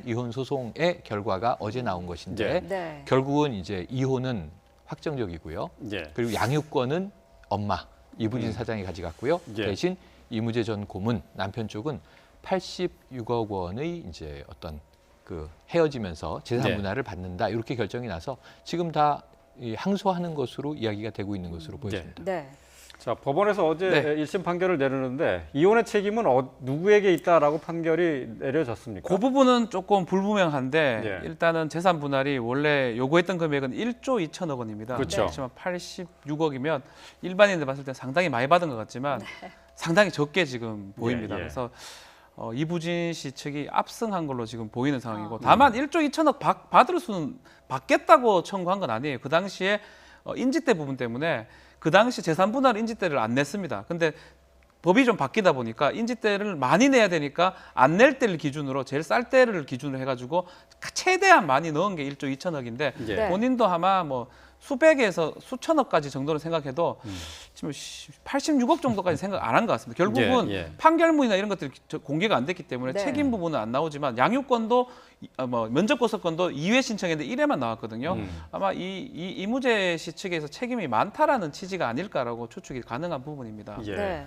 이혼 소송의 결과가 어제 나온 것인데 네. 결국은 이제 이혼은 확정적이고요. 그리고 양육권은 엄마 이부진 사장이 가져갔고요. 대신 이무재 전 고문 남편 쪽은 86억 원의 이제 어떤 그 헤어지면서 재산 분할을 받는다 이렇게 결정이 나서 지금 다 항소하는 것으로 이야기가 되고 있는 것으로 보여집니다. 네. 자, 법원에서 어제 네. 1심 판결을 내렸는데 이혼의 책임은 누구에게 있다라고 판결이 내려졌습니까? 그 부분은 조금 불분명한데 예. 일단은 재산 분할이 원래 요구했던 금액은 1조 2천억 원입니다. 그렇죠. 그렇지만 86억이면 일반인들 봤을 때 상당히 많이 받은 것 같지만 상당히 적게 지금 보입니다. 예. 그래서 이부진 씨 측이 압승한 걸로 지금 보이는 상황이고 다만 1조 2천억 받을 수는 받겠다고 청구한 건 아니에요. 그 당시에 인지대 부분 때문에 그 당시 재산 분할 인지대를 안 냈습니다. 근데 법이 좀 바뀌다 보니까 인지대를 많이 내야 되니까 안 낼 때를 기준으로 제일 쌀 때를 기준으로 해가지고 최대한 많이 넣은 게 1조 2천억인데 예. 본인도 아마 뭐 수백에서 수천억까지 정도로 생각해도 지금 86억 정도까지 생각 안 한 것 같습니다. 결국은 예. 판결문이나 이런 것들이 공개가 안 됐기 때문에 네. 책임 부분은 안 나오지만 양육권도 뭐 면접고소권도 2회 신청했는데 1회만 나왔거든요. 아마 이무재 씨 측에서 책임이 많다라는 취지가 아닐까라고 추측이 가능한 부분입니다. 예. 네.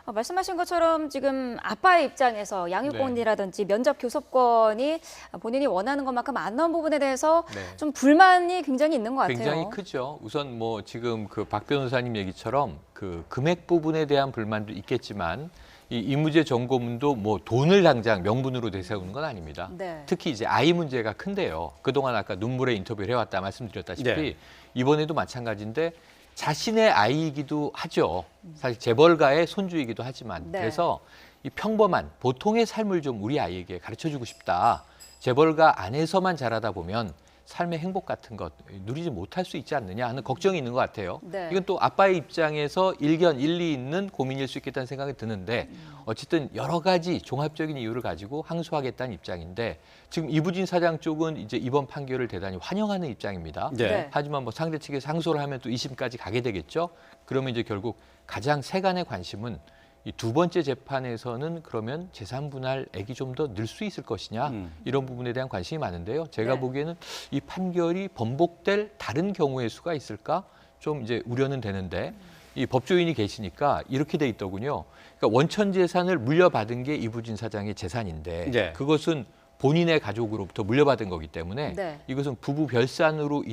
말씀하신 것처럼 지금 아빠의 입장에서 양육권이라든지 면접 교섭권이 본인이 원하는 것만큼 안 나온 부분에 대해서 네. 좀 불만이 굉장히 있는 것 같아요. 굉장히 크죠. 우선 뭐 지금 그 박 변호사님 얘기처럼 그 금액 부분에 대한 불만도 있겠지만 이 이무재 전 고문도 뭐 돈을 당장 명분으로 내세우는 건 아닙니다. 네. 특히 이제 아이 문제가 큰데요. 그동안 아까 눈물의 인터뷰를 해왔다 말씀드렸다시피 네. 이번에도 마찬가지인데 자신의 아이이기도 하죠. 사실 재벌가의 손주이기도 하지만 네. 그래서 이 평범한 보통의 삶을 좀 우리 아이에게 가르쳐주고 싶다. 재벌가 안에서만 자라다 보면 삶의 행복 같은 것 누리지 못할 수 있지 않느냐 하는 걱정이 있는 것 같아요. 네. 이건 또 아빠의 입장에서 일리 있는 고민일 수 있겠다는 생각이 드는데 어쨌든 여러 가지 종합적인 이유를 가지고 항소하겠다는 입장인데 지금 이부진 사장 쪽은 이제 이번 판결을 대단히 환영하는 입장입니다. 네. 하지만 뭐 상대 측에서 항소를 하면 또 2심까지 가게 되겠죠. 그러면 이제 결국 가장 세간의 관심은 이 두 번째 재판에서는 그러면 재산 분할액이 좀 더 늘 수 있을 것이냐 이런 부분에 대한 관심이 많은데요. 제가 네. 보기에는 이 판결이 번복될 다른 경우의 수가 있을까 좀 이제 우려는 되는데 이 법조인이 계시니까 이렇게 돼 있더군요. 그러니까 원천 재산을 물려받은 게 이부진 사장의 재산인데 네. 그것은 본인의 가족으로부터 물려받은 거기 때문에 네. 이것은 부부 별산으로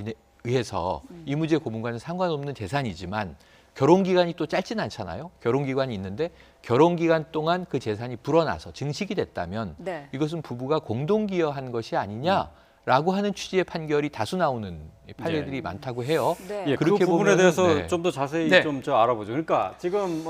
의해서 이무재 고문과는 상관없는 재산이지만 결혼 기간이 또 짧지는 않잖아요. 결혼 기간이 있는데 결혼 기간 동안 그 재산이 불어나서 증식이 됐다면 네. 이것은 부부가 공동 기여한 것이 아니냐라고 하는 취지의 판결이 다수 나오는 판례들이 많다고 해요. 네. 예, 그 그렇게 부분에 보면은, 대해서 네. 좀 더 자세히 네. 좀 알아보죠. 그러니까 지금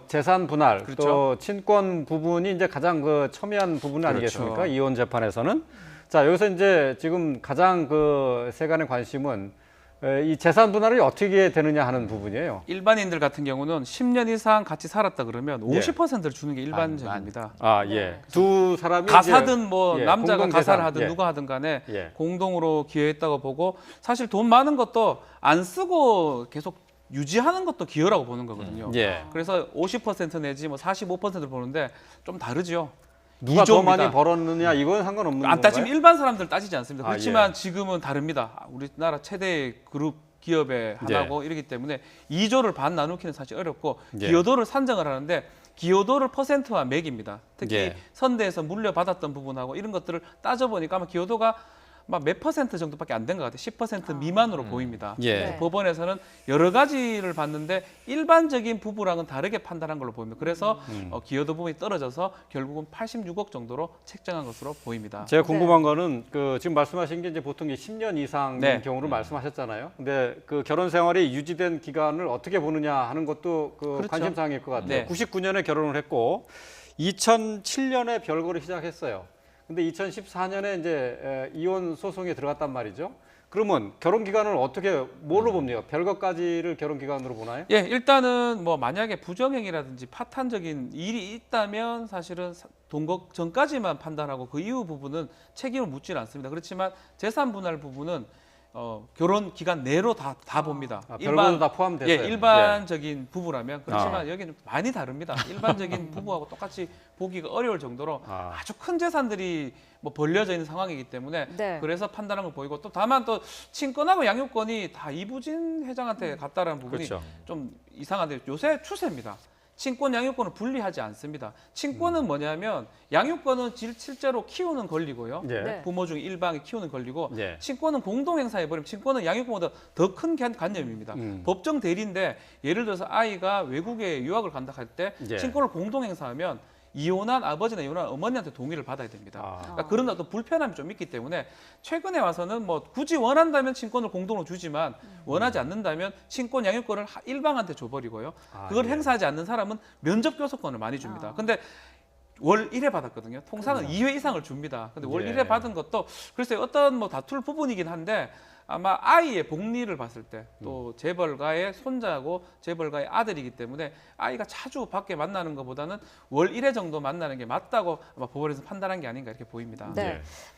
재산 분할 그렇죠. 또 친권 부분이 이제 가장 그 첨예한 부분 아니겠습니까? 그렇죠. 이혼 재판에서는. 자, 여기서 이제 지금 가장 그 세간의 관심은 이 재산 분할이 어떻게 되느냐 하는 부분이에요. 일반인들 같은 경우는 10년 이상 같이 살았다 그러면 예. 50%를 주는 게 일반적입니다. 아, 예. 두 사람이 가사든 뭐 이제, 예, 남자가 공동 가사를 재산, 하든 예. 누가 하든 간에 예. 공동으로 기여했다고 보고 사실 돈 많은 것도 안 쓰고 계속 유지하는 것도 기여라고 보는 거거든요. 예. 그래서 50% 내지 뭐 45%를 보는데 좀 다르죠. 누가 더 이조입니다. 많이 벌었느냐 이건 상관없는 안 따지면 건가요? 일반 사람들 따지지 않습니다. 아, 그렇지만 예. 지금은 다릅니다. 우리나라 최대 그룹 기업의 하나고 이러기 때문에 2조를 반 나누기는 사실 어렵고 예. 기여도를 산정을 하는데 기여도를 퍼센트와 매깁니다. 특히 예. 선대에서 물려받았던 부분하고 이런 것들을 따져보니까 아마 기여도가 막 몇 퍼센트 정도밖에 안 된 것 같아요. 10% 미만으로 보입니다. 예. 네. 법원에서는 여러 가지를 봤는데 일반적인 부부랑은 다르게 판단한 걸로 보입니다. 그래서 기여도 부분이 떨어져서 결국은 86억 정도로 책정한 것으로 보입니다. 제가 궁금한 거는 그 지금 말씀하신 게 이제 보통 10년 이상인 네. 경우를 말씀하셨잖아요. 근데 그 결혼 생활이 유지된 기간을 어떻게 보느냐 하는 것도 그 그렇죠. 관심사항일 것 같아요. 네. 99년에 결혼을 했고 2007년에 별거를 시작했어요. 근데 2014년에 이제 이혼 소송에 들어갔단 말이죠. 그러면 결혼 기간을 어떻게 뭘로 봅니까? 별거까지를 결혼 기간으로 보나요? 예, 일단은 뭐 만약에 부정행위라든지 파탄적인 일이 있다면 사실은 동거 전까지만 판단하고 그 이후 부분은 책임을 묻지는 않습니다. 그렇지만 재산 분할 부분은 결혼 기간 내로 다 봅니다. 별거도 다 포함됐어요. 예, 일반적인 부부라면 그렇지만 여기는 많이 다릅니다. 일반적인 부부하고 똑같이 보기가 어려울 정도로 아주 큰 재산들이 뭐 벌려져 있는 상황이기 때문에 네. 그래서 판단한 걸 보이고 또 다만 또 친권하고 양육권이 다 이부진 회장한테 갔다라는 부분이 그렇죠. 좀 이상한데 요새 추세입니다. 친권 양육권을 분리하지 않습니다. 친권은 뭐냐면 양육권은 실제로 키우는 권리고요. 예. 네. 부모 중 일방이 키우는 권리고 예. 친권은 공동 행사해 버리면 친권은 양육권보다 더 큰 관념입니다. 법정 대리인데 예를 들어서 아이가 외국에 유학을 간다 할 때 예. 친권을 공동 행사하면 이혼한 아버지나 이혼한 어머니한테 동의를 받아야 됩니다. 그러니까 그런 어떤 불편함이 좀 있기 때문에 최근에 와서는 뭐 굳이 원한다면 친권을 공동으로 주지만 원하지 않는다면 친권 양육권을 일방한테 줘버리고요. 그걸 행사하지 않는 사람은 면접 교섭권을 많이 줍니다. 근데 월 1회 받았거든요. 통상은 2회 이상을 줍니다. 근데 월 1회 받은 것도 글쎄요 어떤 뭐 다툴 부분이긴 한데 아마 아이의 복리를 봤을 때 또 재벌가의 손자고 재벌가의 아들이기 때문에 아이가 자주 밖에 만나는 것보다는 월 1회 정도 만나는 게 맞다고 아마 법원에서 판단한 게 아닌가 이렇게 보입니다. 네.